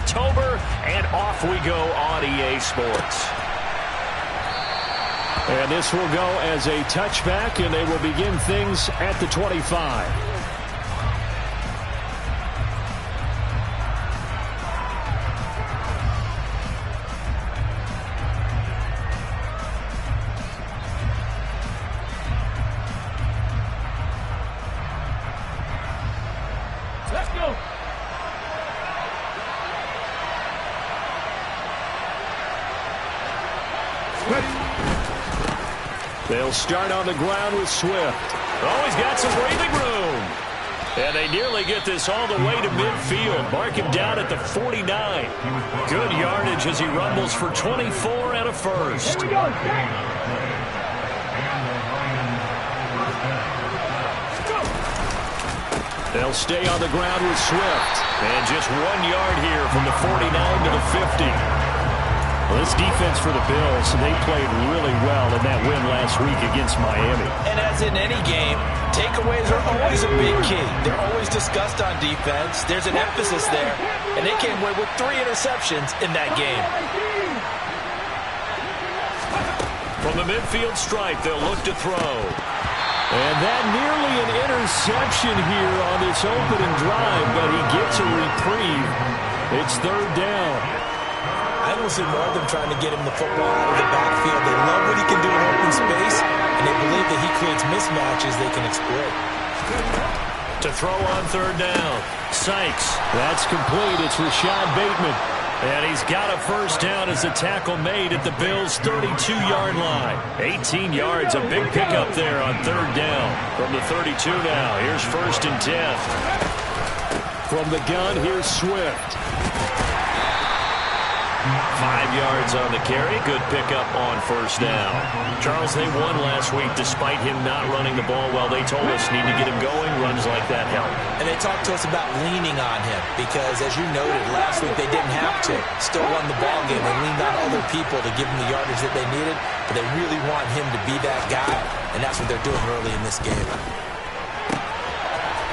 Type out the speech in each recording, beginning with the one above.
October, and off we go on EA Sports. And this will go as a touchback, and they will begin things at the 25. They'll start on the ground with Swift. Oh, he's got some breathing room. And they nearly get this all the way to midfield. Mark him down at the 49. Good yardage as he rumbles for 24 and a first. They'll stay on the ground with Swift. And just 1 yard here from the 49 to the 50. Well, this defense for the Bills, they played really well in that win last week against Miami. And as in any game, takeaways are always a big key. They're always discussed on defense. There's an emphasis there. And they came away with 3 interceptions in that game. From the midfield stripe, they'll look to throw. And that nearly an interception here on this opening drive, but he gets a reprieve. It's third down. I don't see more of them trying to get him the football out of the backfield. They love what he can do in open space, and they believe that he creates mismatches they can exploit. To throw on third down, Sykes. That's complete. It's Rashad Bateman. And he's got a first down as the tackle made at the Bills' 32-yard line. 18 yards, a big pickup there on third down. From the 32 now, here's 1st and 10. From the gun, here's Swift. 5 yards on the carry. Good pickup on first down. Charles, they won last week despite him not running the ball well. They told us need to get him going. Runs like that help. And they talked to us about leaning on him because, as you noted, last week they didn't have to. Still won the ball game. They leaned on other people to give them the yardage that they needed, but they really want him to be that guy, and that's what they're doing early in this game.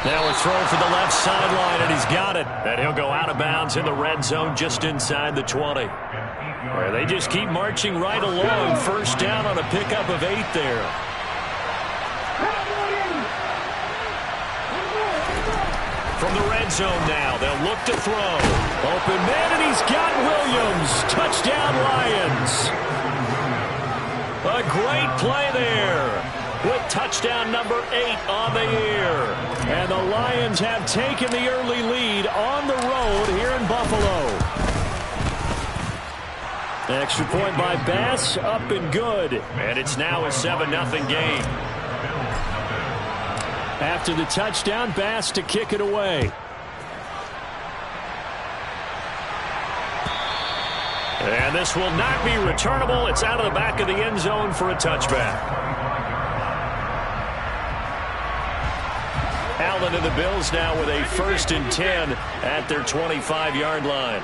Now a throw for the left sideline, and he's got it. And he'll go out of bounds in the red zone just inside the 20. Where they just keep marching right along. First down on a pickup of 8 there. From the red zone now, they'll look to throw. Open man, and he's got Williams. Touchdown, Lions. A great play there. With touchdown number 8 on the year. And the Lions have taken the early lead on the road here in Buffalo. Extra point by Bass, up and good. And it's now a 7-0 game. After the touchdown, Bass to kick it away. And this will not be returnable. It's out of the back of the end zone for a touchback. Allen and the Bills now with a 1st and 10 at their 25-yard line.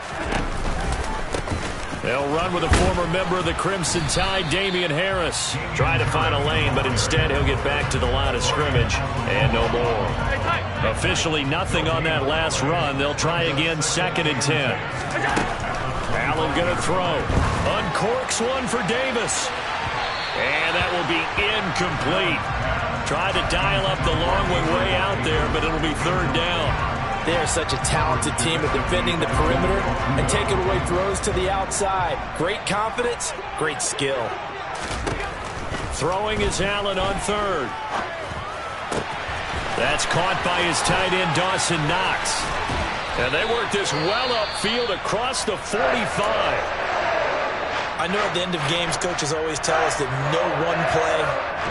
They'll run with a former member of the Crimson Tide, Damian Harris. Try to find a lane, but instead he'll get back to the line of scrimmage and no more. Officially nothing on that last run. They'll try again, 2nd and 10. Allen going to throw. Uncorks one for Davis. And that will be incomplete. Tried to dial up the long way out there, but it'll be third down. They are such a talented team at defending the perimeter and taking away throws to the outside. Great confidence, great skill. Throwing is Allen on third. That's caught by his tight end, Dawson Knox. And they work this well upfield across the 45. I know at the end of games, coaches always tell us that no one play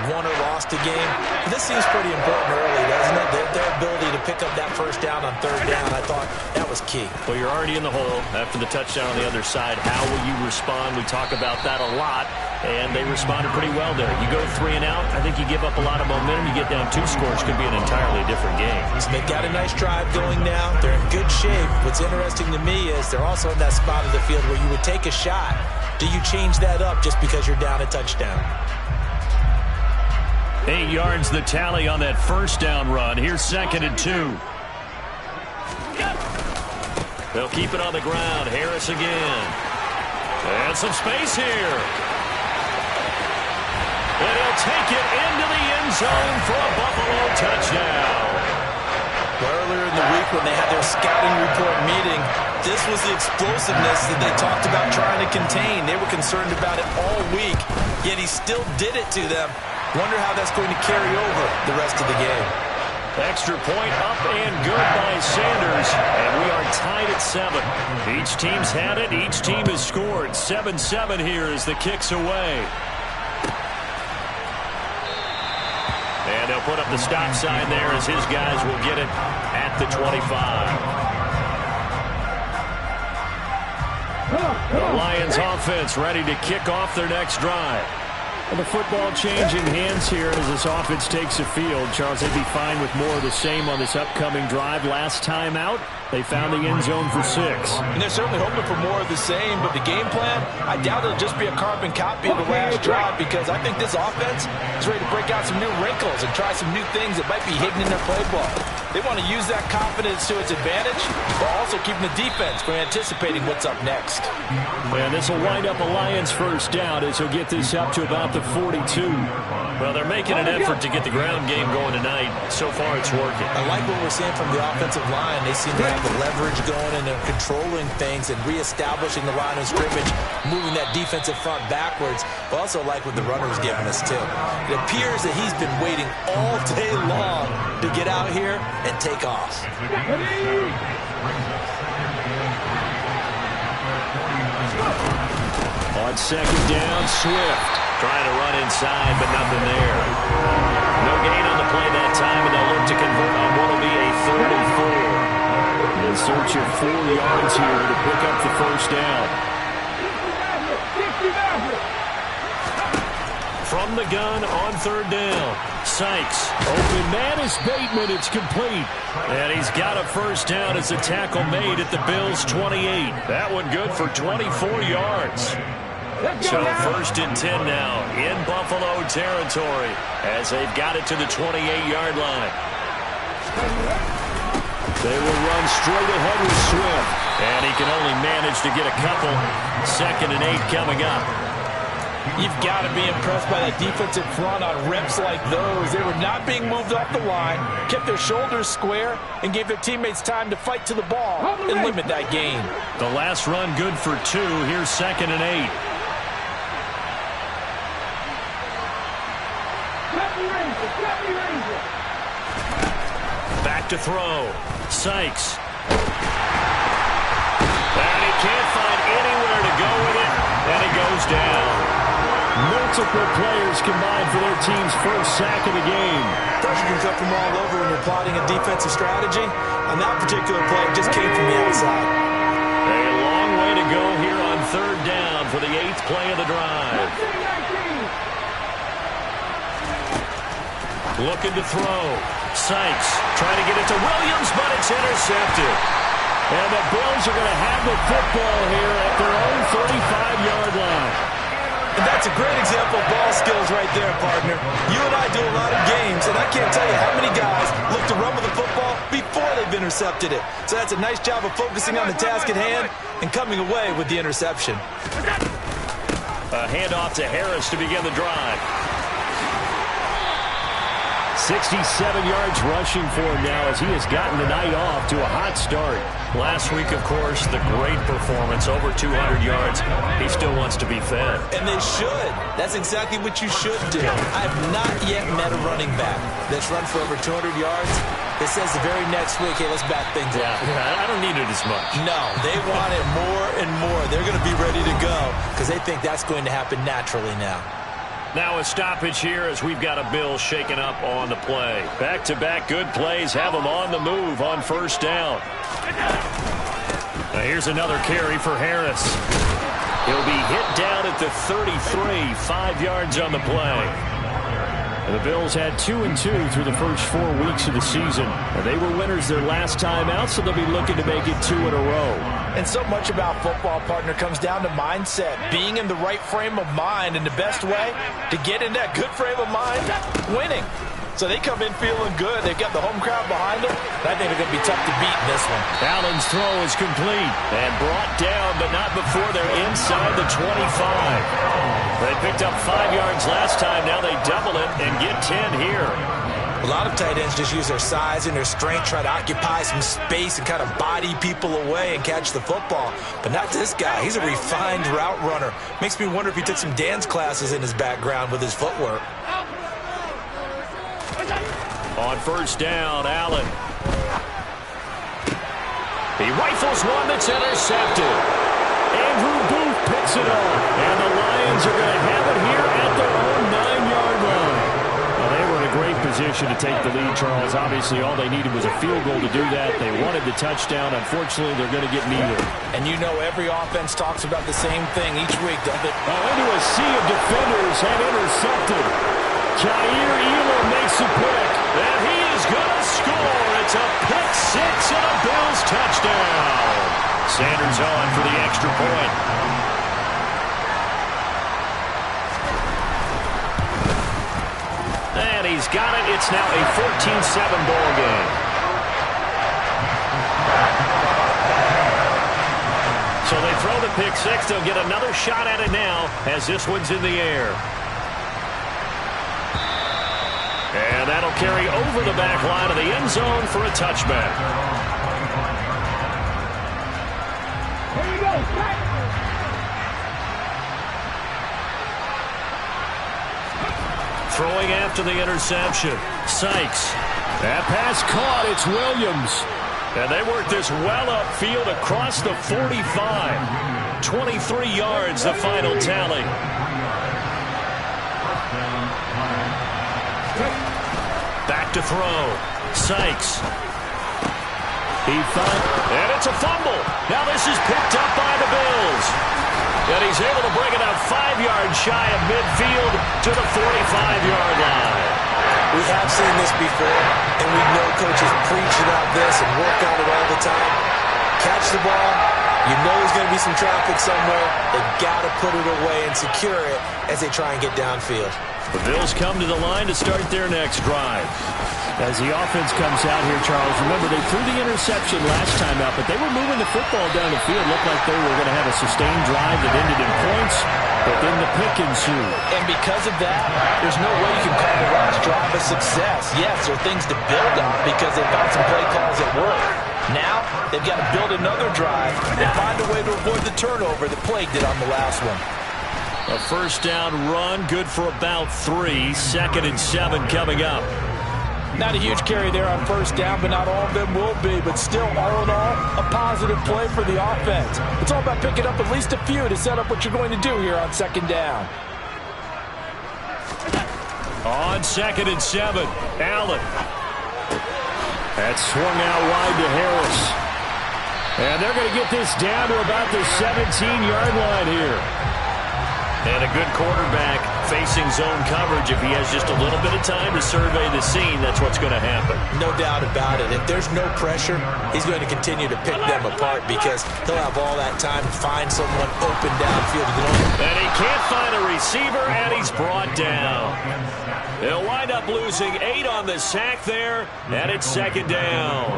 won or lost a game. But this seems pretty important early, doesn't it? Their ability to pick up that first down on third down, I thought that was key. Well, you're already in the hole after the touchdown on the other side. How will you respond? We talk about that a lot, and they responded pretty well there. You go 3 and out, I think you give up a lot of momentum. You get down 2 scores, could be an entirely different game. So they've got a nice drive going now. They're in good shape. What's interesting to me is they're also in that spot of the field where you would take a shot. Do you change that up just because you're down a touchdown? 8 yards the tally on that first down run. Here's 2nd and 2. They'll keep it on the ground. Harris again. And some space here. And he'll take it into the end zone for a Buffalo touchdown. Earlier in the week when they had their scouting report meeting, this was the explosiveness that they talked about trying to contain. They were concerned about it all week, yet he still did it to them. Wonder how that's going to carry over the rest of the game. Extra point up and good by Sanders, and we are tied at 7. Each team's had it. Each team has scored. 7-7 here as the kick's away. And they'll put up the stop sign there as his guys will get it at the 25. The Lions offense ready to kick off their next drive. And the football changing hands here as this offense takes the field. Charles, they'd be fine with more of the same on this upcoming drive. Last time out, they found the end zone for 6. And they're certainly hoping for more of the same, but the game plan, I doubt it'll just be a carbon copy of the last drive, because I think this offense is ready to break out some new wrinkles and try some new things that might be hidden in their playbook. They want to use that confidence to its advantage, while also keeping the defense from anticipating what's up next. And this will wind up a Lions first down as he'll get this up to about the 42. Well, they're making an effort to get the ground game going tonight. So far, it's working. I like what we're seeing from the offensive line. They seem to have the leverage going, and they're controlling things and reestablishing the line of scrimmage, moving that defensive front backwards. But also like what the runner's giving us, too. It appears that he's been waiting all day long to get out here and take off. On second down, Swift. Trying to run inside, but nothing there. No gain on the play that time, and they'll look to convert on what will be a 3rd and 4. In search of 4 yards here to pick up the first down. From the gun on 3rd down. Sykes. Open man is Bateman. It's complete. And he's got a first down as a tackle made at the Bills' 28. That one good for 24 yards. So 1st and 10 now in Buffalo territory as they've got it to the 28-yard line. They will run straight ahead with Swift. And he can only manage to get a couple. 2nd and 8 coming up. You've got to be impressed by that defensive front on reps like those. They were not being moved off the line, kept their shoulders square, and gave their teammates time to fight to the ball and limit that gain. The last run good for 2. Here's 2nd and 8. Back to throw. Sykes. And he can't find anywhere to go with it, and he goes down. Multiple players combined for their team's first sack of the game. Pressure can come from all over when you're plotting a defensive strategy. On that particular play, it just came from the outside. A long way to go here on 3rd down for the 8th play of the drive. Looking to throw. Sykes trying to get it to Williams, but it's intercepted. And the Bills are going to have the football here at their own 35-yard line. And that's a great example of ball skills right there, partner. You and I do a lot of games, and I can't tell you how many guys look to run with the football before they've intercepted it. So that's a nice job of focusing on the task at hand and coming away with the interception. A handoff to Harris to begin the drive. 67 yards rushing for him now as he has gotten the night off to a hot start. Last week, of course, the great performance, over 200 yards. He still wants to be fed. And they should. That's exactly what you should do. I have not yet met a running back that's run for over 200 yards that says the very next week, hey, let's back things up. I don't need it as much. No, they want it more and more. They're going to be ready to go because they think that's going to happen naturally now. Now a stoppage here as we've got a Bill shaken up on the play. Back-to-back good plays have them on the move on 1st down. Now here's another carry for Harris. He'll be hit down at the 33, 5 yards on the play. And the Bills had 2-2 through the first 4 weeks of the season. And they were winners their last time out, so they'll be looking to make it 2 in a row. And so much about football, partner, comes down to mindset. Being in the right frame of mind, and the best way to get in that good frame of mind, winning. So they come in feeling good. They've got the home crowd behind them. I think they're going to be tough to beat in this one. Allen's throw is complete and brought down, but not before they're inside the 25. They picked up 5 yards last time. Now they double it and get 10 here. A lot of tight ends just use their size and their strength, try to occupy some space and kind of body people away and catch the football. But not this guy. He's a refined route runner. Makes me wonder if he took some dance classes in his background with his footwork. On first down, Allen. He rifles one that's intercepted. Andrew Booth picks it up. And the Lions are going to have it here at their own 9-yard line. Well, they were in a great position to take the lead, Charles. Obviously, all they needed was a field goal to do that. They wanted the touchdown. Unfortunately, they're going to get neither. And you know every offense talks about the same thing each week, doesn't it? Into a sea of defenders have intercepted. Jair Elam makes a pick. And he is going to score. It's a pick six and a Bills touchdown. Sanders on for the extra point. And he's got it. It's now a 14-7 ball game. So they throw the pick six. They'll get another shot at it now as this one's in the air. And that'll carry over the back line of the end zone for a touchback. Here you go. Throwing after the interception. Sykes. That pass caught. It's Williams. And they work this well upfield across the 45. 23 yards, the final tally. Back to throw. Sykes. And it's a fumble. Now this is picked up by the Bills. And he's able to bring it out 5 yards shy of midfield to the 45-yard line. We have seen this before, and we know coaches preach about this and work on it all the time. Catch the ball. You know there's going to be some traffic somewhere. They've got to put it away and secure it as they try and get downfield. The Bills come to the line to start their next drive. As the offense comes out here, Charles, remember they threw the interception last time out, but they were moving the football down the field. Looked like they were going to have a sustained drive that ended in points, but then the pick ensued. And because of that, there's no way you can call the last drive a success. Yes, there are things to build on because they've got some play calls that work. Now, they've got to build another drive and find a way to avoid the turnover that plagued it on the last one. A first down run, good for about 3. 2nd and 7 coming up. Not a huge carry there on first down, but not all of them will be. But still, all in all, a positive play for the offense. It's all about picking up at least a few to set up what you're going to do here on 2nd down. On 2nd and 7, Allen. That's swung out wide to Harris. And they're going to get this down to about the 17-yard line here. And a good quarterback facing zone coverage. If he has just a little bit of time to survey the scene, that's what's going to happen. No doubt about it. If there's no pressure, he's going to continue to pick them apart because he'll have all that time to find someone open downfield to get on. And he can't find a receiver, and he's brought down. They'll wind up losing 8 on the sack there, and it's 2nd down.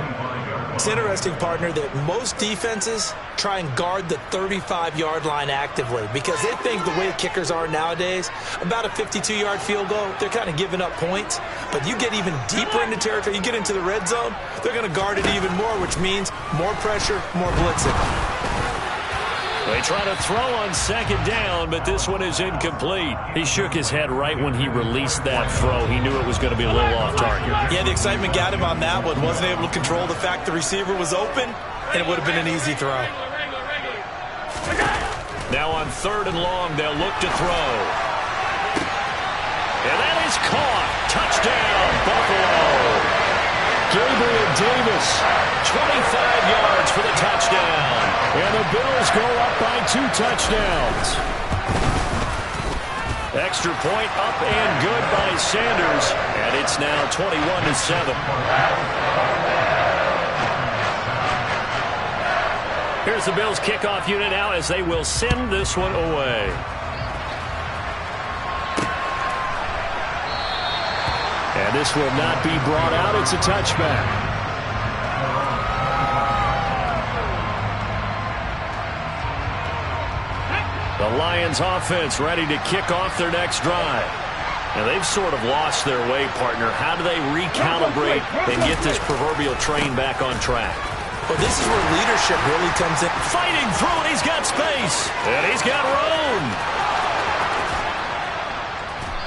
It's interesting, partner, that most defenses try and guard the 35-yard line actively because they think the way kickers are nowadays, about a 52-yard field goal, they're kind of giving up points. But you get even deeper into territory, you get into the red zone, they're going to guard it even more, which means more pressure, more blitzing. They try to throw on 2nd down, but this one is incomplete. He shook his head right when he released that throw. He knew it was going to be a little off target. Yeah, the excitement got him on that one. Wasn't able to control the fact the receiver was open, and it would have been an easy throw. Now on 3rd and long, they'll look to throw. And that is caught. Touchdown, Buffalo. Gabriel Davis. 25 yards for the touchdown. And the Bills go up by 2 touchdowns. Extra point up and good by Sanders. And it's now 21-7. Here's the Bills kickoff unit now as they will send this one away. And And this will not be brought out. It's a touchback. The Lions offense ready to kick off their next drive. Now they've sort of lost their way, partner. How do they recalibrate and get this proverbial train back on track? Well, this is where leadership really comes in. Fighting through, and he's got space. And he's got room.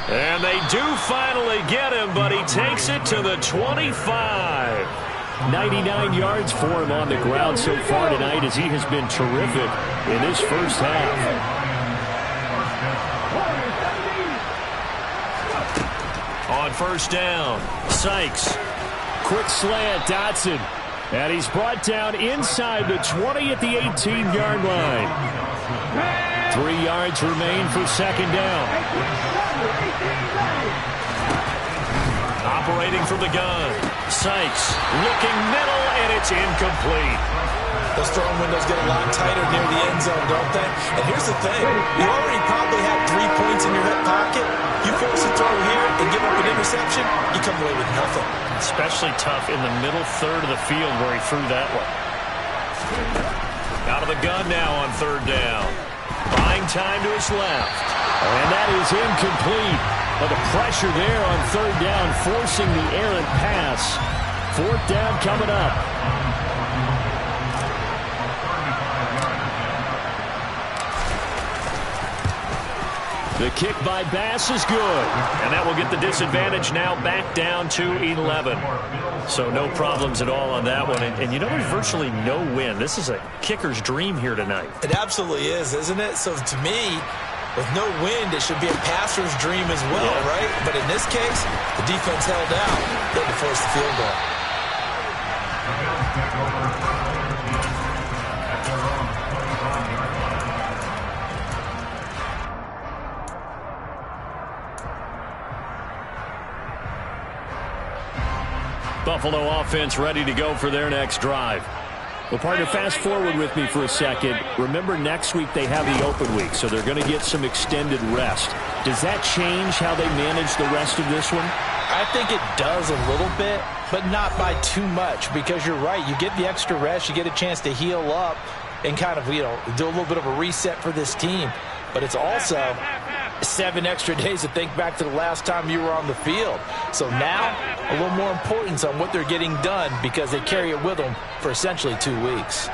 And they do finally get him, but he takes it to the 25. 99 yards for him on the ground so far tonight, as he has been terrific in this first half. On first down, Sykes. Quick slant, Dotson. And he's brought down inside the 20 at the 18-yard line. 3 yards remain for second down. Operating from the gun. Sykes looking middle, and it's incomplete. Those throwing windows get a lot tighter near the end zone, don't they? And here's the thing. You already probably have 3 points in your hip pocket. You force a throw here and give up an interception, you come away with nothing. Especially tough in the middle third of the field where he threw that one. Out of the gun now on third down. Buying time to his left. And that is incomplete. But the pressure there on third down, forcing the errant pass. Fourth down coming up. The kick by Bass is good. And that will get the disadvantage now back down to 11. So no problems at all on that one. And you know, there's virtually no win. This is a kicker's dream here tonight. It absolutely is, isn't it? So to me, with no wind, it should be a passer's dream as well, right? But in this case, the defense held out. They had to force the field goal. Buffalo offense ready to go for their next drive. Well, partner, fast forward with me for a second. Remember, next week they have the open week, so they're going to get some extended rest. Does that change how they manage the rest of this one? I think it does a little bit, but not by too much, because you're right. You get the extra rest, you get a chance to heal up and kind of, do a little bit of a reset for this team. But it's also 7 extra days to think back to the last time you were on the field. So now, a little more importance on what they're getting done, because they carry it with them for essentially 2 weeks.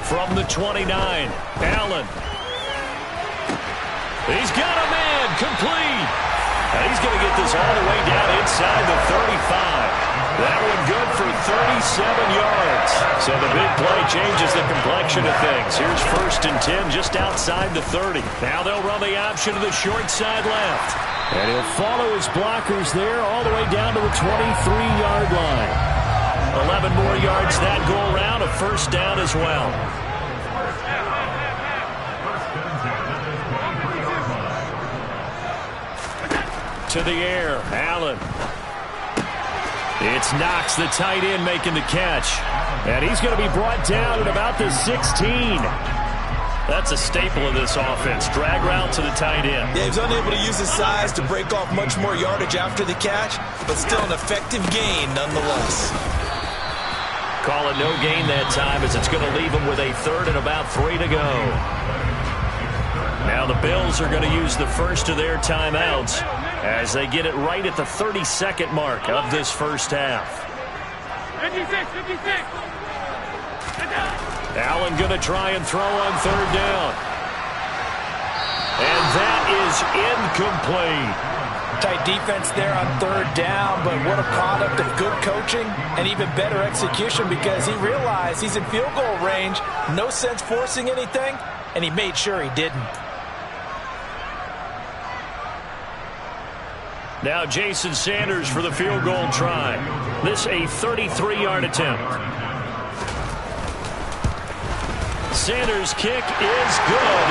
From the 29, Allen. He's got a man, complete. And he's going to get this all the way down inside the 35. That one good for 37 yards. So the big play changes the complexion of things. Here's 1st and 10 just outside the 30. Now they'll run the option to the short side left. And he'll follow his blockers there all the way down to the 23-yard line. 11 more yards that go around, a first down as well. To the air, Allen. It's Knox, the tight end, making the catch. And he's going to be brought down at about the 16. That's a staple of this offense. Drag route to the tight end. Yeah, he was unable to use his size to break off much more yardage after the catch, but still an effective gain nonetheless. Call it no gain that time, as it's going to leave him with a 3rd and about 3 to go. Now the Bills are going to use the first of their timeouts as they get it right at the 32nd mark of this first half. 56. Allen going to try and throw on third down. And that is incomplete. Tight defense there on third down, but what a product of good coaching and even better execution, because he realized he's in field goal range. No sense forcing anything, and he made sure he didn't. Now Jason Sanders for the field goal try. This a 33-yard attempt. Sanders' kick is good.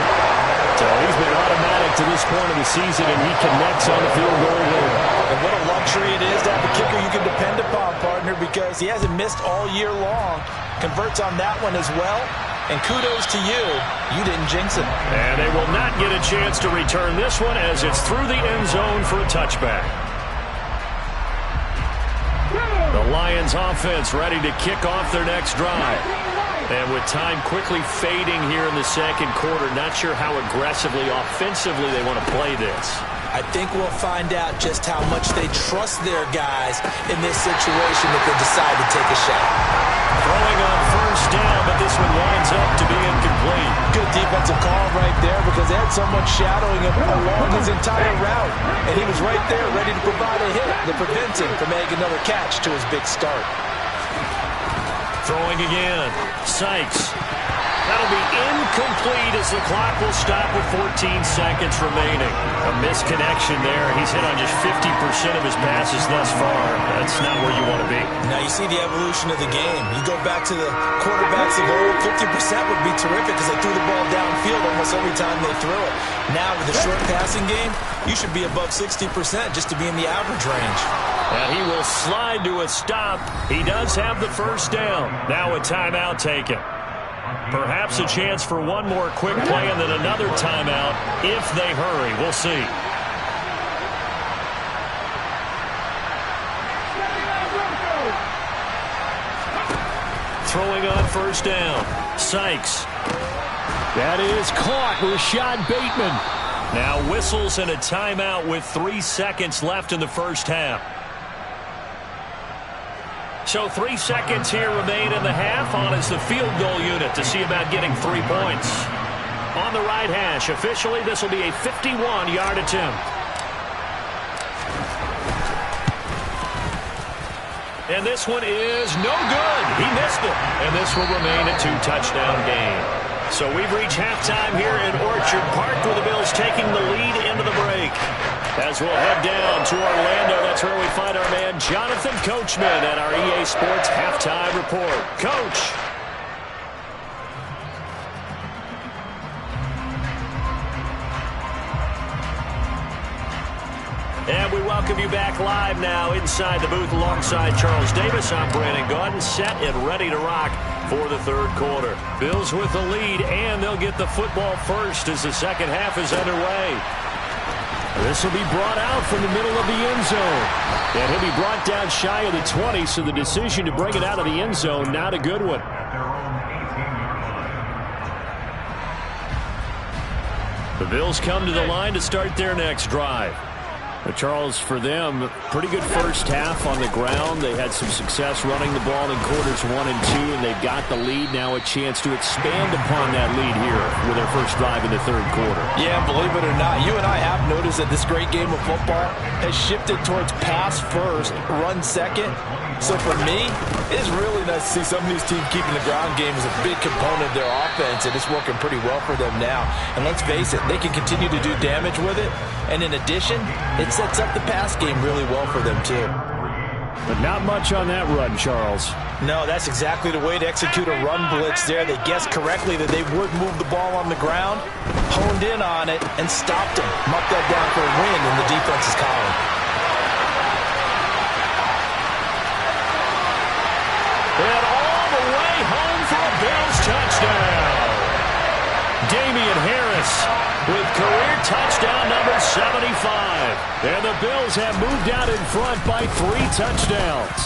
So he's been automatic to this point of the season, and he connects on the field goal there. And what a luxury it is to have a kicker you can depend upon, partner, because he hasn't missed all year long. Converts on that one as well. And kudos to you. You didn't jinx it. And they will not get a chance to return this one as it's through the end zone for a touchback. The Lions offense ready to kick off their next drive. And with time quickly fading here in the second quarter, not sure how aggressively, offensively they want to play this. I think we'll find out just how much they trust their guys in this situation if they decide to take a shot. Throwing on first down, but this one winds up to be incomplete. Good defensive call right there because they had someone shadowing him along his entire route. And he was right there ready to provide a hit to prevent him from making another catch to his big start. Throwing again. Sykes. That'll be incomplete as the clock will stop with 14 seconds remaining. A misconnection there. He's hit on just 50% of his passes thus far. That's not where you want to be. Now you see the evolution of the game. You go back to the quarterbacks of old, 50% would be terrific because they threw the ball downfield almost every time they threw it. Now with the short passing game, you should be above 60% just to be in the average range. And he will slide to a stop. He does have the first down. Now a timeout taken. Perhaps a chance for one more quick play and then another timeout if they hurry. We'll see. Throwing on first down. Sykes. That is caught. Rashad Bateman. Now whistles and a timeout with 3 seconds left in the first half. So 3 seconds here remain in the half. On is the field goal unit to see about getting 3 points. On the right hash, officially this will be a 51-yard attempt. And this one is no good. He missed it. And this will remain a 2-touchdown game. So we've reached halftime here in Orchard Park with the Bills taking the lead into the break. As we'll head down to Orlando, that's where we find our man Jonathan Coachman at our EA Sports Halftime Report. Coach. And we welcome you back live now inside the booth alongside Charles Davis. I'm Brandon Gaudin, set and ready to rock for the third quarter. Bills with the lead, and they'll get the football first as the second half is underway. This will be brought out from the middle of the end zone. And he'll be brought down shy of the 20, so the decision to bring it out of the end zone, not a good one. The Bills come to the line to start their next drive. But Charles, for them, pretty good first half on the ground. They had some success running the ball in quarters 1 and 2, and they've got the lead. Now a chance to expand upon that lead here with their first drive in the third quarter. Yeah, believe it or not, you and I have noticed that this great game of football has shifted towards pass first, run second. So for me, it's really nice to see some of these teams keeping the ground game as a big component of their offense, and it's working pretty well for them now. And let's face it, they can continue to do damage with it. And in addition, it sets up the pass game really well for them too. But not much on that run, Charles. No, that's exactly the way to execute a run blitz there. They guessed correctly that they would move the ball on the ground, honed in on it, and stopped them. Mucked that down for a win in the defense's column. And all the way home for a Bills touchdown. Damian Harris with career touchdown number 75. And the Bills have moved out in front by 3 touchdowns.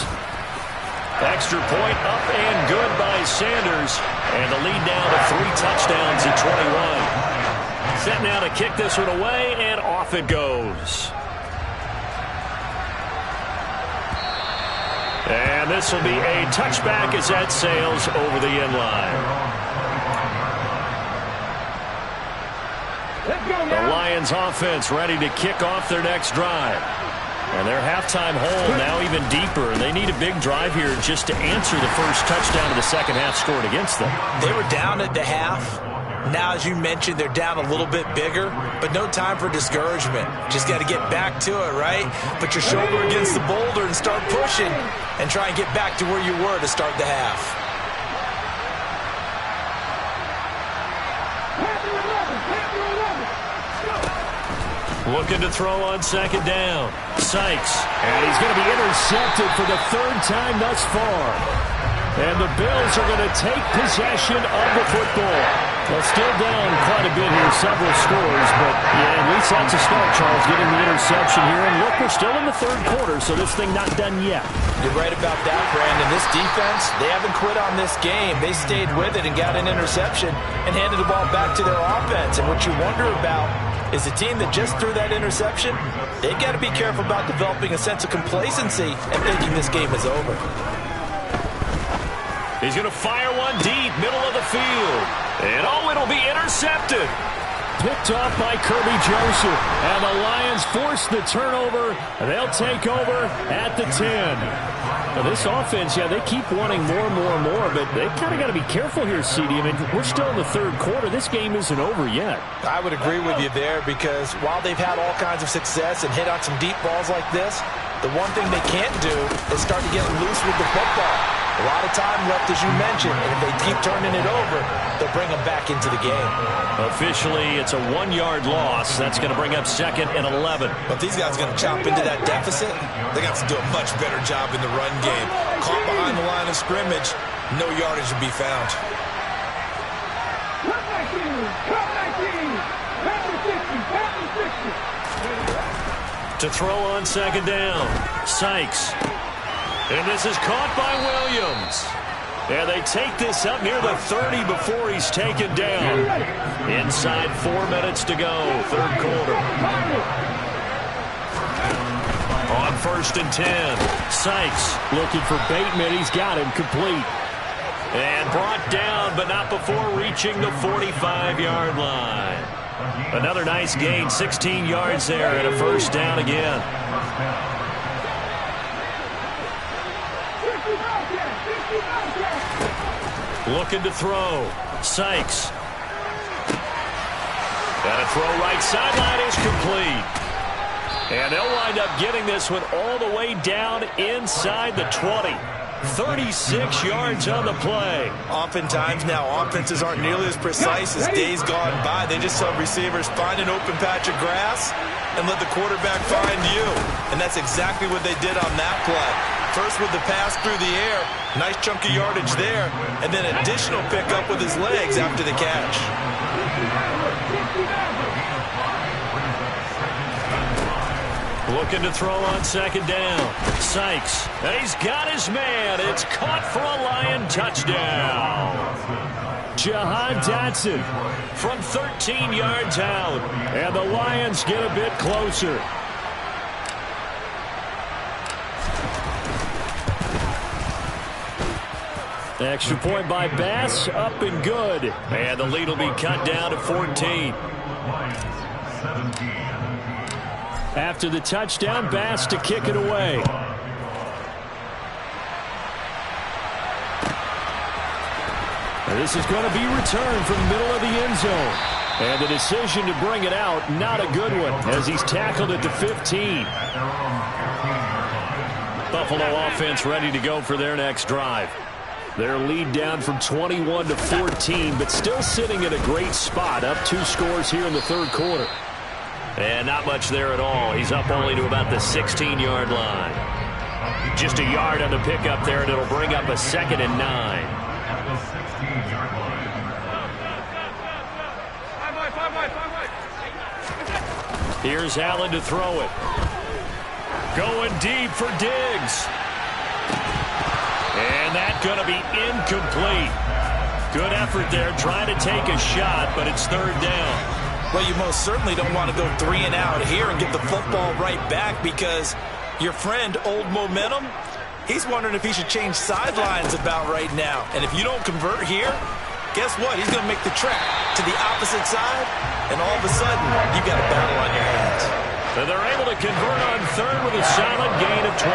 Extra point up and good by Sanders. And the lead down to 3 touchdowns at 21. Set now to kick this one away, and off it goes. And this will be a touchback as that sails over the end line. The Lions offense ready to kick off their next drive. And their halftime hole now even deeper. And they need a big drive here just to answer the first touchdown of the second half scored against them. They were down at the half. Now, as you mentioned, they're down a little bit bigger, but no time for discouragement. Just got to get back to it, right? Put your shoulder against the boulder and start pushing and try and get back to where you were to start the half. Looking to throw on second down. Sykes. And he's going to be intercepted for the third time thus far. And the Bills are going to take possession of the football. Well, still down quite a bit here, several scores, but yeah, at least that's a start, Charles, getting the interception here. And look, we're still in the third quarter, so this thing not done yet. You're right about that, Brandon. This defense, they haven't quit on this game. They stayed with it and got an interception and handed the ball back to their offense. And what you wonder about is the team that just threw that interception, they got to be careful about developing a sense of complacency and thinking this game is over. He's going to fire one deep, middle of the field. And oh, it'll be intercepted. Picked off by Kirby Joseph. And the Lions force the turnover. They'll take over at the 10. Now this offense, yeah, they keep wanting more, but they've kind of got to be careful here, CD. I mean, we're still in the third quarter. This game isn't over yet. I would agree with you there because while they've had all kinds of success and hit on some deep balls like this, the one thing they can't do is start to get loose with the football. A lot of time left, as you mentioned, and if they keep turning it over, they'll bring them back into the game. Officially, it's a 1-yard loss. That's going to bring up 2nd and 11. But these guys are going to chop into that deficit. They got to do a much better job in the run game. Caught behind the line of scrimmage, no yardage to be found. To throw on 2nd down, Sykes. And this is caught by Williams. And they take this up near the 30 before he's taken down. Inside 4 minutes to go, third quarter. On 1st and 10, Sykes looking for Bateman. He's got him complete. And brought down, but not before reaching the 45-yard line. Another nice gain, 16 yards there, and a 1st down again. Looking to throw. Sykes. And a throw right sideline is complete. And they'll wind up getting this one all the way down inside the 20. 36 yards on the play. Oftentimes now, offenses aren't nearly as precise as days gone by. They just have receivers find an open patch of grass and let the quarterback find you. And that's exactly what they did on that play. First with the pass through the air, nice chunk of yardage there, and then additional pickup with his legs after the catch. Looking to throw on 2nd down. Sykes. And he's got his man. It's caught for a Lion touchdown. Jahan Dotson from 13 yards out. And the Lions get a bit closer. Extra point by Bass, up and good. And the lead will be cut down to 14. After the touchdown, Bass to kick it away. And this is going to be returned from the middle of the end zone. And the decision to bring it out, not a good one, as he's tackled at the 15. Buffalo offense ready to go for their next drive. Their lead down from 21 to 14, but still sitting in a great spot, up 2 scores here in the third quarter. And not much there at all. He's up only to about the 16-yard line. Just a yard on the pickup there, and it'll bring up a 2nd and 9. Here's Allen to throw it. Going deep for Diggs. And that's going to be incomplete. Good effort there, trying to take a shot, but it's 3rd down. Well, you most certainly don't want to go 3 and out here and get the football right back because your friend, Old Momentum, he's wondering if he should change sidelines about right now. And if you don't convert here, guess what? He's going to make the trek to the opposite side, and all of a sudden, you've got a battle on your hands. And they're able to convert on 3rd with a solid gain of 23.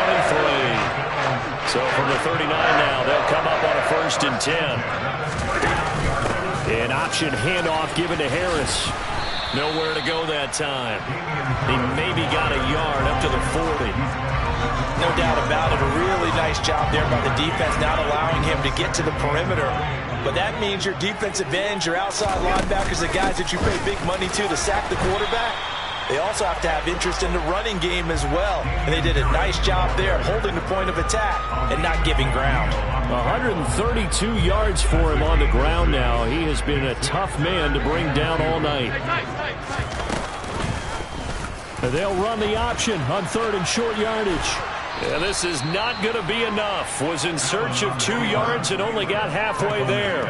So from the 39 now, they'll come up on a 1st and 10. An option handoff given to Harris. Nowhere to go that time. He maybe got a yard up to the 40. No doubt about it. A really nice job there by the defense, not allowing him to get to the perimeter. But that means your defensive ends, your outside linebackers, the guys that you pay big money to sack the quarterback, they also have to have interest in the running game as well. And they did a nice job there holding the point of attack and not giving ground. 132 yards for him on the ground now. He has been a tough man to bring down all night. They'll run the option on 3rd and short yardage. Yeah, this is not going to be enough. Was in search of 2 yards and only got halfway there.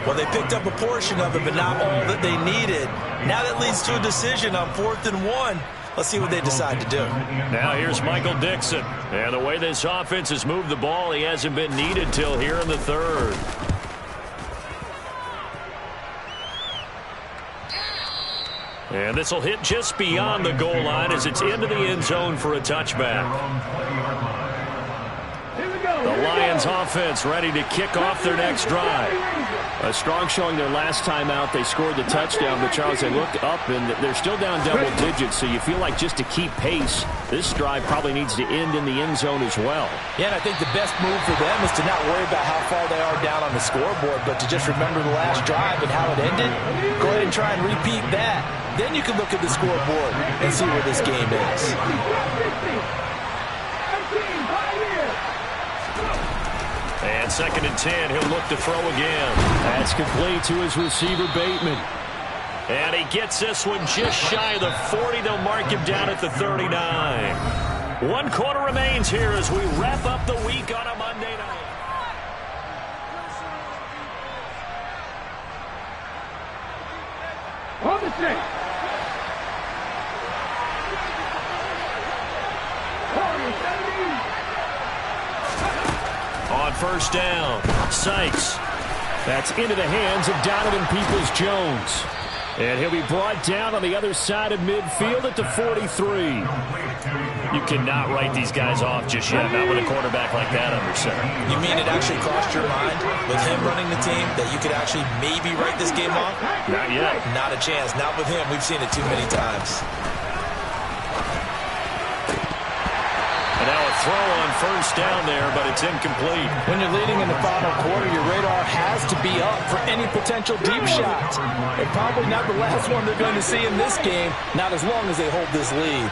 Well, they picked up a portion of it, but not all that they needed. Now that leads to a decision on 4th and 1. Let's see what they decide to do. Now here's Michael Dixon. And the way this offense has moved the ball, he hasn't been needed till here in the 3rd. And this will hit just beyond the goal line as it's into the end zone for a touchback. The Lions offense ready to kick off their next drive. A strong showing their last time out. They scored the touchdown, but Charles, they look up and they're still down double digits, so you feel like just to keep pace, this drive probably needs to end in the end zone as well. Yeah, and I think the best move for them is to not worry about how far they are down on the scoreboard, but to just remember the last drive and how it ended. Go ahead and try and repeat that. Then you can look at the scoreboard and see where this game is. And 2nd and 10, he'll look to throw again. That's complete to his receiver, Bateman. And he gets this one just shy of the 40. They'll mark him down at the 39. 1 quarter remains here as we wrap up the week on a Monday night. On the stick. On 1st down, Sykes. That's into the hands of Donovan Peoples-Jones. And he'll be brought down on the other side of midfield at the 43. You cannot write these guys off just yet, not with a quarterback like that under center. You mean it actually crossed your mind with him running the team that you could actually maybe write this game off? Not yet. Not a chance. Not with him. We've seen it too many times. And now a throw on 1st down there, but it's incomplete. When you're leading in the final quarter, your radar has to be up for any potential deep shots. And probably not the last one they're going to see in this game, not as long as they hold this lead.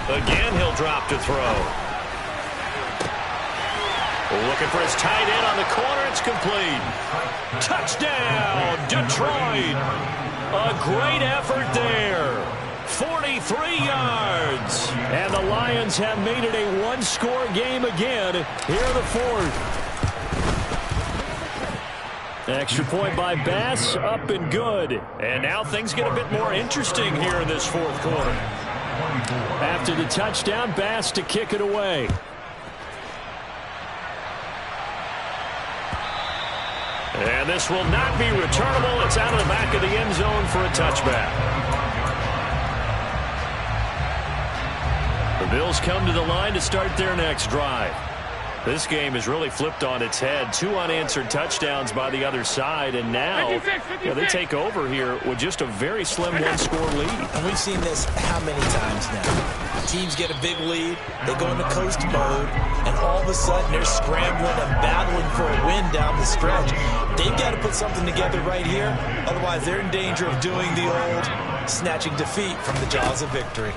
Again, he'll drop to throw. Looking for his tight end on the corner. It's complete. Touchdown, Detroit. A great effort there. 43 yards. And the Lions have made it a one-score game again here in the 4th. Extra point by Bass, up and good. And now things get a bit more interesting here in this 4th quarter. After the touchdown, Bass to kick it away. And this will not be returnable. It's out of the back of the end zone for a touchback. The Bills come to the line to start their next drive. This game has really flipped on its head. 2 unanswered touchdowns by the other side, and now they take over here with just a very slim 1-score lead. And we've seen this how many times now? Teams get a big lead, they go into coast mode, and all of a sudden they're scrambling and battling for a win down the stretch. They've got to put something together right here, otherwise they're in danger of doing the old snatching defeat from the jaws of victory.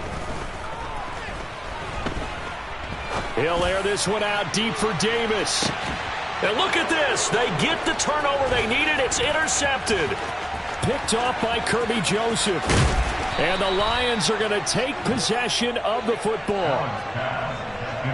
He'll air this one out deep for Davis. And look at this. They get the turnover they needed. It's intercepted. Picked off by Kirby Joseph. And the Lions are going to take possession of the football.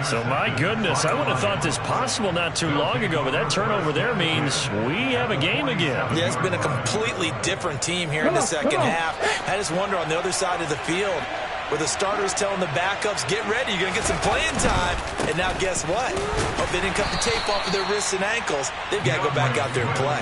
So, my goodness, I would have thought this possible not too long ago, but that turnover there means we have a game again. Yeah, it's been a completely different team here in the second half. I just wonder on the other side of the field, where the starters telling the backups, get ready, you're going to get some playing time. And now guess what? Hope they didn't cut the tape off of their wrists and ankles. They've got to go back out there and play.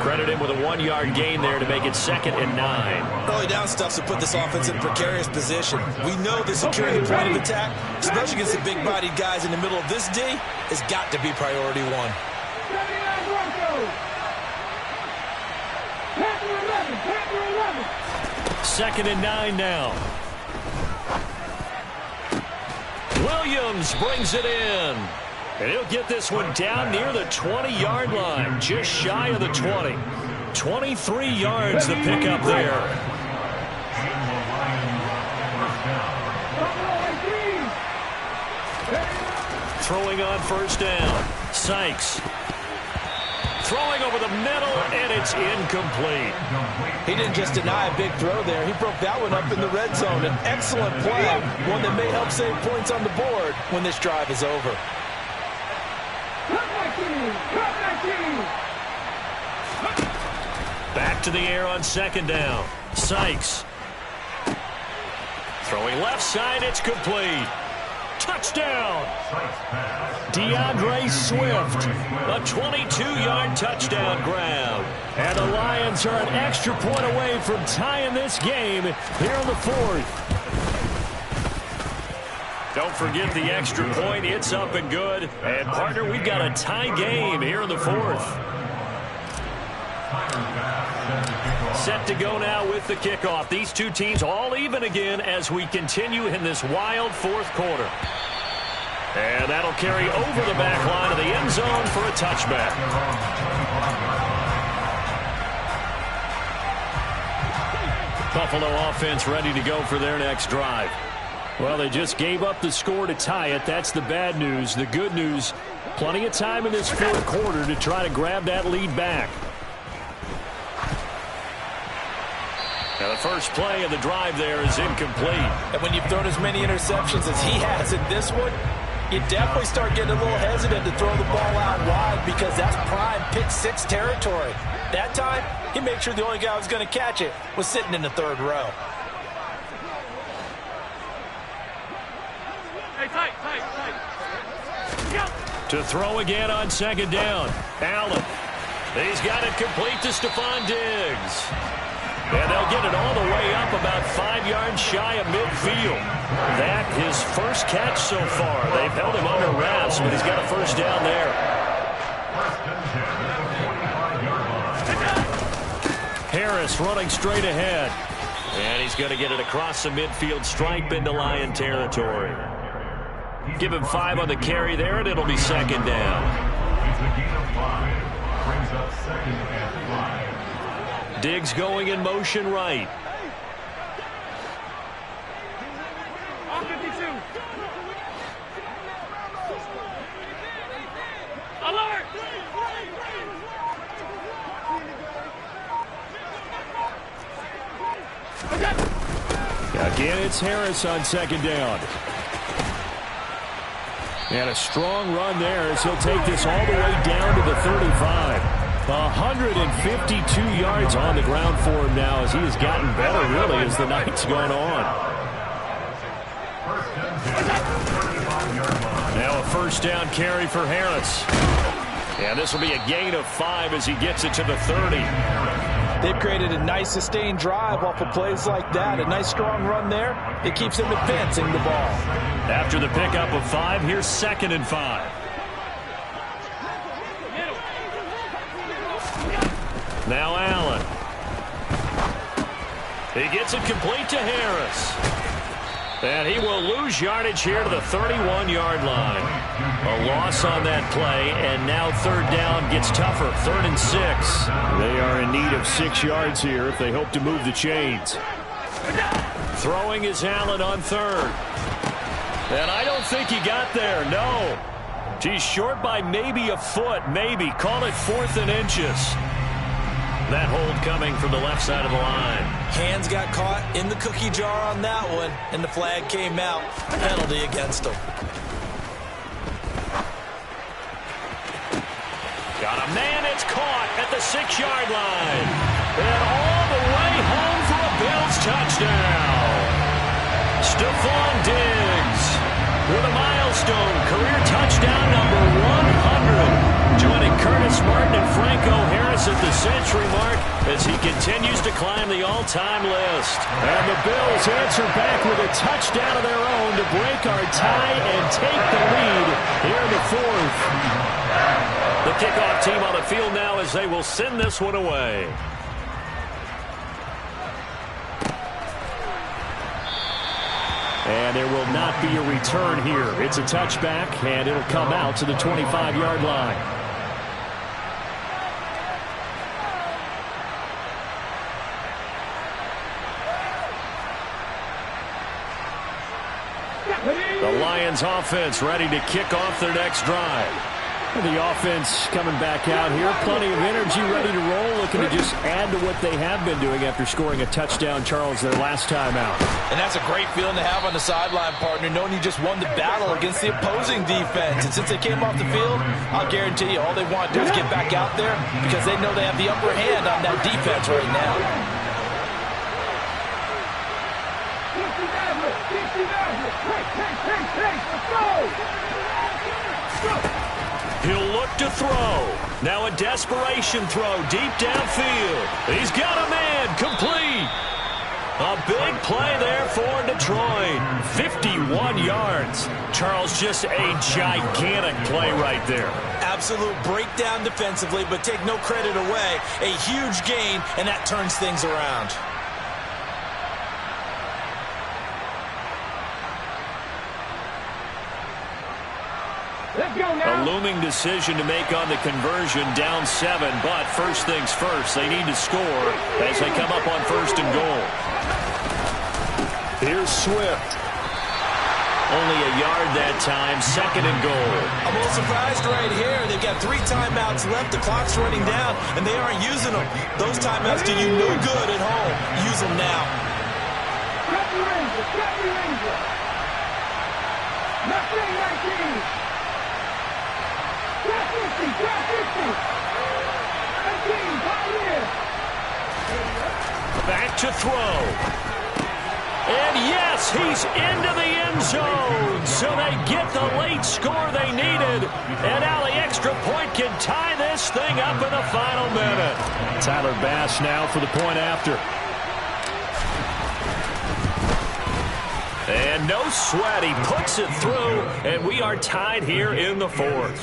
Credit him with a 1-yard gain there to make it 2nd and 9. Early down stuff to put this offense in a precarious position. We know that securing the point of attack, especially against the big-bodied guys in the middle of this D, has got to be priority 1. 2nd and 9 now. Williams brings it in. And he'll get this one down near the 20-yard line, just shy of the 20. 23 yards the pickup there. throwing on first down. Sykes. Throwing over the middle, and it's incomplete. He didn't just deny a big throw there. He broke that one up in the red zone. An excellent play, one that may help save points on the board when this drive is over. Back to the air on second down. Sykes. Throwing left side, it's complete. Touchdown! DeAndre Swift. A 22-yard touchdown grab. And the Lions are an extra point away from tying this game here in the fourth. Don't forget the extra point. It's up and good. And, partner, we've got a tie game here in the fourth. Set to go now with the kickoff. These two teams all even again as we continue in this wild fourth quarter. And that'll carry over the back line of the end zone for a touchback. Buffalo offense ready to go for their next drive. Well, they just gave up the score to tie it. That's the bad news. The good news, plenty of time in this fourth quarter to try to grab that lead back. Now the first play of the drive there is incomplete. And when you've thrown as many interceptions as he has in this one, you definitely start getting a little hesitant to throw the ball out wide because that's prime pick six territory. That time, he made sure the only guy who was going to catch it was sitting in the third row. To throw again on second down. Allen. He's got it complete to Stephon Diggs. And they'll get it all the way up about 5 yards shy of midfield. That his first catch so far. They've held him under wraps, but he's got a first down there. Harris running straight ahead. And he's going to get it across the midfield stripe into Lion territory. Give him 5 on the carry there, and it'll be second down. Brings up second and 5. Diggs going in motion right. Alert! Again, it's Harris on second down. And a strong run there as he'll take this all the way down to the 35. 152 yards on the ground for him now as he has gotten better, really, as the night's gone on. Now a first down carry for Harris. And this will be a gain of 5 as he gets it to the 30. They've created a nice sustained drive off of plays like that. A nice strong run there. It keeps them advancing the ball. After the pickup of 5, here's second and 5. Now Allen. He gets it complete to Harris. And he will lose yardage here to the 31-yard line. A loss on that play, and now third down gets tougher. 3rd and 6. They are in need of 6 yards here if they hope to move the chains. Throwing is Allen on 3rd. And I don't think he got there, no. He's short by maybe a foot, maybe. Call it 4th and inches. That hold coming from the left side of the line. Hands got caught in the cookie jar on that one, and the flag came out. Penalty against him. Got a man, it's caught at the 6-yard line. And all the way home for a Bills touchdown. Stephon Diggs with a milestone career touchdown number 100. Joining Curtis Martin and Franco Harris at the century mark as he continues to climb the all-time list. And the Bills answer back with a touchdown of their own to break our tie and take the lead here in the fourth. The kickoff team on the field now as they will send this one away. And there will not be a return here. It's a touchback, and it'll come out to the 25-yard line. Lions offense ready to kick off their next drive. The offense coming back out here. Plenty of energy, ready to roll, looking to just add to what they have been doing after scoring a touchdown, Charles, their last time out. And that's a great feeling to have on the sideline, partner, knowing you just won the battle against the opposing defense. And since they came off the field, I'll guarantee you all they want to do is get back out there because they know they have the upper hand on that defense right now. 50 let's go! He'll look to throw. Now a desperation throw deep downfield. He's got a man complete. A big play there for Detroit. 51 yards. Charles, just a gigantic play right there. Absolute breakdown defensively, but take no credit away. A huge gain, and that turns things around. A looming decision to make on the conversion, down 7, but first things first, they need to score as they come up on 1st and goal. Here's Swift. Only a yard that time, 2nd and goal. I'm a little surprised right here. They've got 3 timeouts left. The clock's running down, and they aren't using them. Those timeouts do you no good at home. Use them now. Got the Ranger, got the Ranger. 19. Back to throw. And yes, he's into the end zone. So they get the late score they needed. And now the extra point can tie this thing up in the final minute. Tyler Bass now for the point after. And no sweat. He puts it through. And we are tied here in the 4th.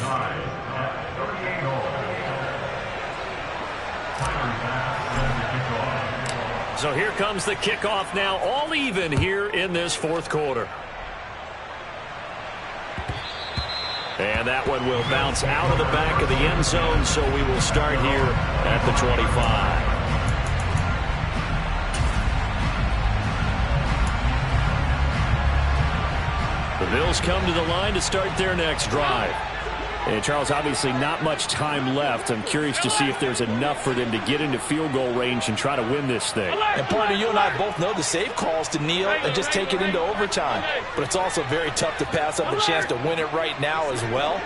So here comes the kickoff now, all even here in this 4th quarter. And that one will bounce out of the back of the end zone, so we will start here at the 25. The Bills come to the line to start their next drive. And Charles, obviously not much time left. I'm curious to see if there's enough for them to get into field goal range and try to win this thing. And partner, you and I both know the safe calls to kneel and just take it into overtime. But it's also very tough to pass up the chance to win it right now as well.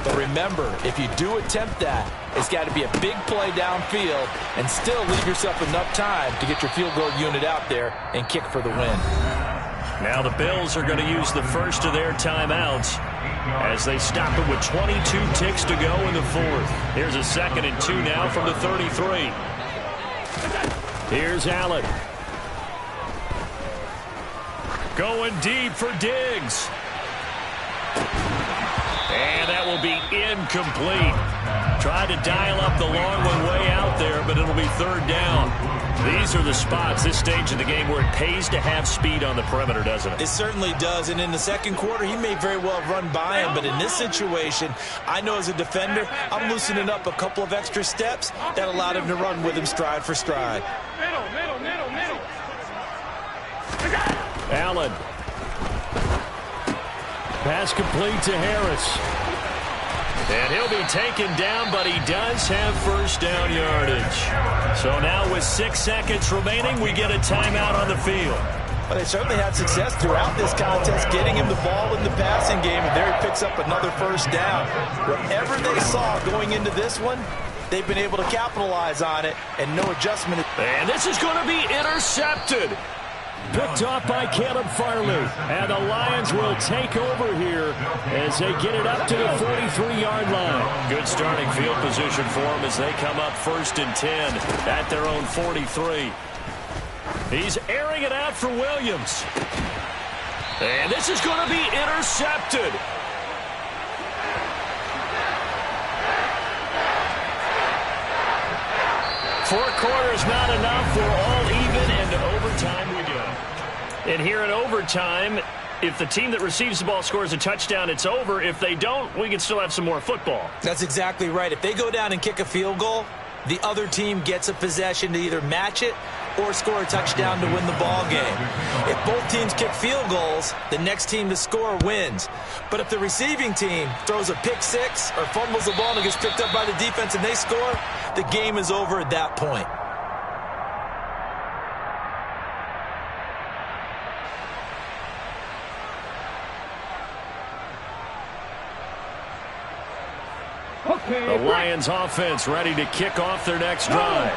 But remember, if you do attempt that, it's got to be a big play downfield and still leave yourself enough time to get your field goal unit out there and kick for the win. Now the Bills are going to use the first of their timeouts as they stop it with 22 ticks to go in the 4th. Here's a 2nd and 2 now from the 33. Here's Allen. Going deep for Diggs. And that will be incomplete. Tried to dial up the long one way out there, but it'll be 3rd down. These are the spots, this stage of the game, where it pays to have speed on the perimeter, doesn't it? It certainly does, and in the 2nd quarter, he may very well run by him, but in this situation, I know as a defender, I'm loosening up a couple of extra steps that allowed him to run with him stride for stride. Middle. Allen. Pass complete to Harris. And he'll be taken down, but he does have 1st down yardage. So now with 6 seconds remaining, we get a timeout on the field. But they certainly had success throughout this contest, getting him the ball in the passing game, and there he picks up another 1st down. Whatever they saw going into this one, they've been able to capitalize on it, and no adjustment. And this is going to be intercepted. Picked off by Caleb Farley. And the Lions will take over here as they get it up to the 43-yard line. Good starting field position for them as they come up 1st and 10 at their own 43. He's airing it out for Williams. And this is going to be intercepted. 4 quarters not enough. We're all even, and to overtime we go. And here in overtime, if the team that receives the ball scores a touchdown, it's over. If they don't, we can still have some more football. That's exactly right. If they go down and kick a field goal, the other team gets a possession to either match it or score a touchdown to win the ball game. If both teams kick field goals, the next team to score wins. But if the receiving team throws a pick six or fumbles the ball and it gets picked up by the defense and they score, the game is over at that point. The Lions offense ready to kick off their next drive.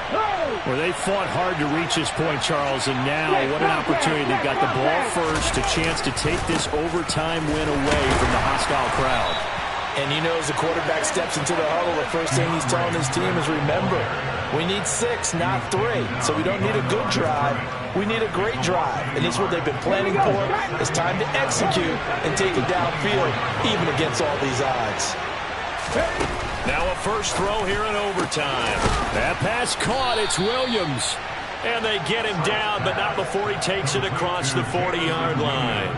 Well, they fought hard to reach this point, Charles, and now what an opportunity. They've got the ball first, a chance to take this overtime win away from the hostile crowd. And you know, as the quarterback steps into the huddle, the first thing he's telling his team is, remember, we need 6, not 3. So we don't need a good drive. We need a great drive. And this is what they've been planning for. It's time to execute and take it downfield, even against all these odds. Now a first throw here in overtime. That pass caught. It's Williams. And they get him down, but not before he takes it across the 40-yard line.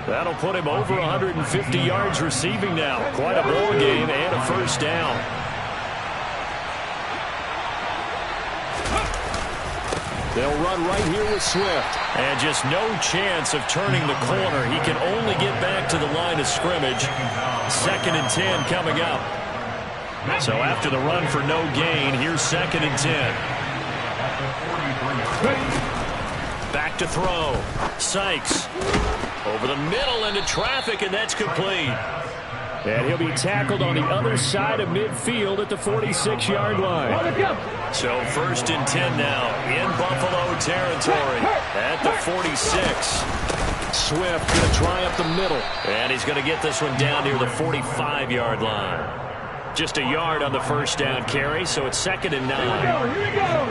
That'll put him over 150 yards receiving now. Quite a ball game and a first down. They'll run right here with Swift. And just no chance of turning the corner. He can only get back to the line of scrimmage. 2nd and 10 coming up. So after the run for no gain, here's 2nd and 10. Back to throw. Sykes. Over the middle into traffic, and that's complete. And he'll be tackled on the other side of midfield at the 46-yard line. So 1st and 10 now in Buffalo territory at the 46. Swift going to try up the middle. And he's going to get this one down near the 45-yard line. Just a yard on the first down carry, so it's 2nd and 9. Here we go.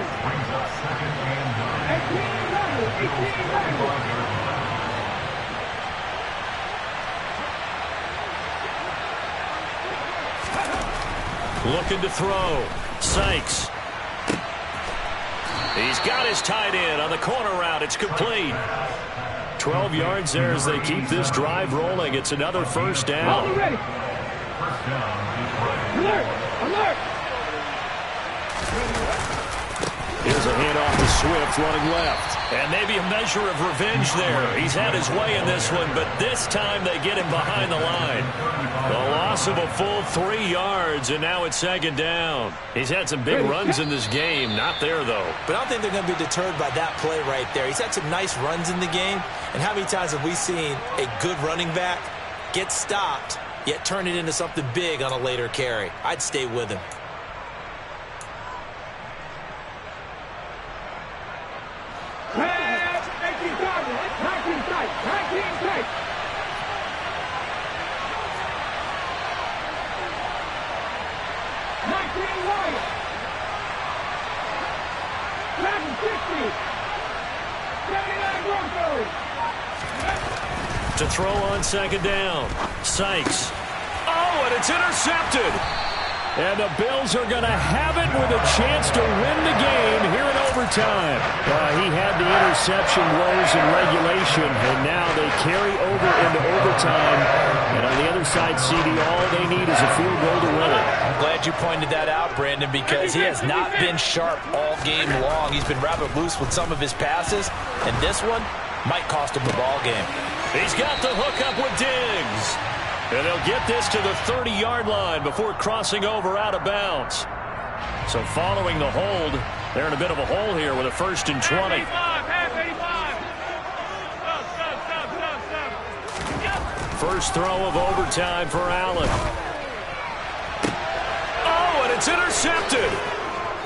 Looking to throw. Sykes. He's got his tight end on the corner route. It's complete. 12 yards there as they keep this drive rolling. It's another first down. Alert! Alert! Here's a handoff to Swift running left. And maybe a measure of revenge there. He's had his way in this one, but this time they get him behind the line. The loss of a full 3 yards, and now it's 2nd down. He's had some big runs in this game. Not there, though. But I don't think they're going to be deterred by that play right there. He's had some nice runs in the game. And how many times have we seen a good running back get stopped, yet turn it into something big on a later carry? I'd stay with him. To throw on 2nd down. Sykes. Oh, and it's intercepted. And the Bills are going to have it with a chance to win the game here in overtime. He had the interception woes in regulation, and now they carry over into overtime. And on the other side, CD, all they need is a field goal to win it. I'm glad you pointed that out, Brandon, because he has not been sharp all game long. He's been rather loose with some of his passes, and this one might cost him the ball game. He's got the hookup with Diggs. And they'll get this to the 30-yard line before crossing over out of bounds. So following the hold, they're in a bit of a hole here with a 1st and 20. First throw of overtime for Allen. Oh, and it's intercepted.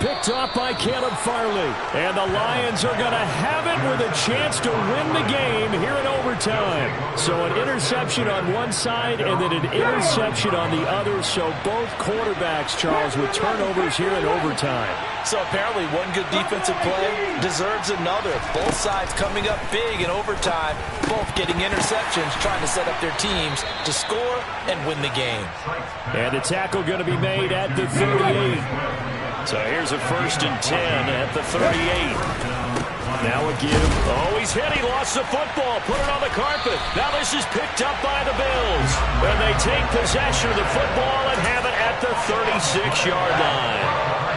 Picked off by Caleb Farley. And the Lions are going to have it with a chance to win the game here in overtime. So an interception on one side and then an interception on the other. So both quarterbacks, Charles, with turnovers here in overtime. So apparently one good defensive play deserves another. Both sides coming up big in overtime, both getting interceptions, trying to set up their teams to score and win the game. And the tackle going to be made at the 38. So here's a 1st and 10 at the 38. Now a give. Oh, he's hit. He lost the football. Put it on the carpet. Now this is picked up by the Bills. And they take possession of the football and have it at the 36-yard line.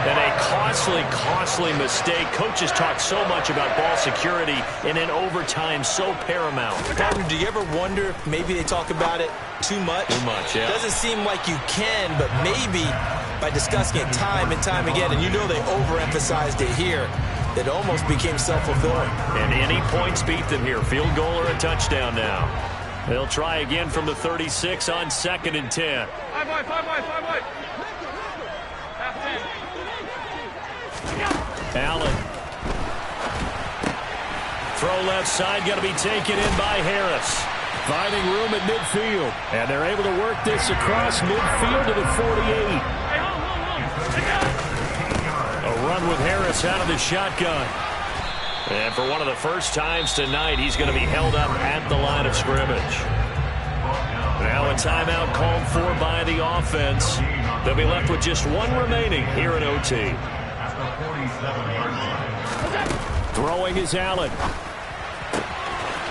And a costly mistake. Coaches talk so much about ball security, and in overtime, so paramount. Partner, do you ever wonder if maybe they talk about it too much? Too much, yeah. Doesn't seem like you can, but maybe by discussing it time and time again, and you know they overemphasized it here, it almost became self-fulfilling. And any points beat them here. Field goal or a touchdown now. They'll try again from the 36 on 2nd and 10. 5 wide. Allen. Throw left side, got to be taken in by Harris. Finding room at midfield. And they're able to work this across midfield to the 48. A run with Harris out of the shotgun. And for one of the first times tonight, he's going to be held up at the line of scrimmage. Now a timeout called for by the offense. They'll be left with just one remaining here in OT. Throwing is Allen.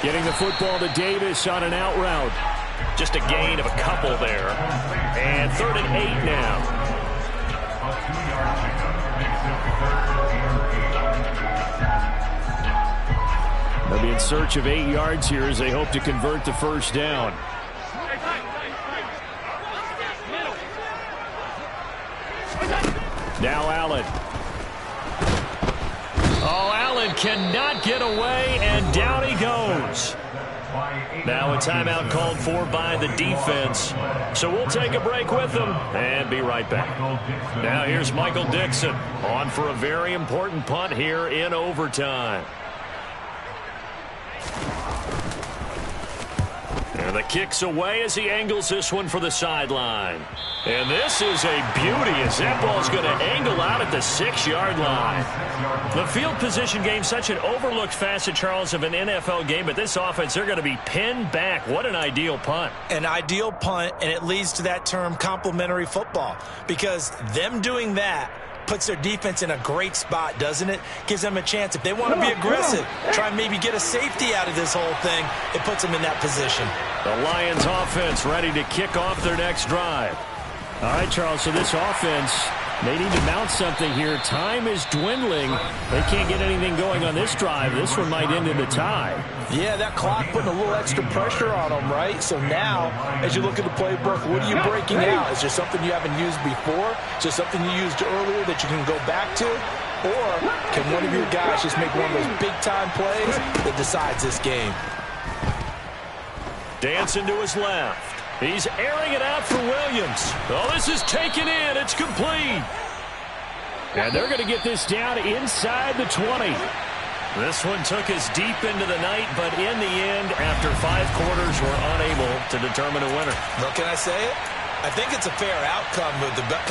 Getting the football to Davis on an out route. Just a gain of a couple there. And 3rd and 8 now. They'll be in search of 8 yards here as they hope to convert the first down. Now Allen. Oh, Allen cannot get away, and down he goes. Now a timeout called for by the defense. So we'll take a break with them and be right back. Now here's Michael Dixon on for a very important punt here in overtime. And the kick's away as he angles this one for the sideline. And this is a beauty as that ball's going to angle out at the 6-yard line. The field position game, such an overlooked facet, Charles, of an NFL game, but this offense, they're going to be pinned back. What an ideal punt. An ideal punt, and it leads to that term complementary football, because them doing that puts their defense in a great spot, doesn't it? Gives them a chance. If they want to be aggressive, try and maybe get a safety out of this whole thing, it puts them in that position. The Lions offense ready to kick off their next drive. All right, Charles, so this offense, they need to mount something here. Time is dwindling. They can't get anything going on this drive. This one might end in a tie. Yeah, that clock putting a little extra pressure on them, right? So now, as you look at the playbook, what are you breaking out? Is there something you haven't used before? Is there something you used earlier that you can go back to? Or can one of your guys just make one of those big-time plays that decides this game? Dancing to his left. He's airing it out for Williams. Oh, this is taken in. It's complete. And they're going to get this down inside the 20. This one took us deep into the night, but in the end, after 5 quarters, we're unable to determine a winner. Well, can I say it? I think it's a fair outcome with the kind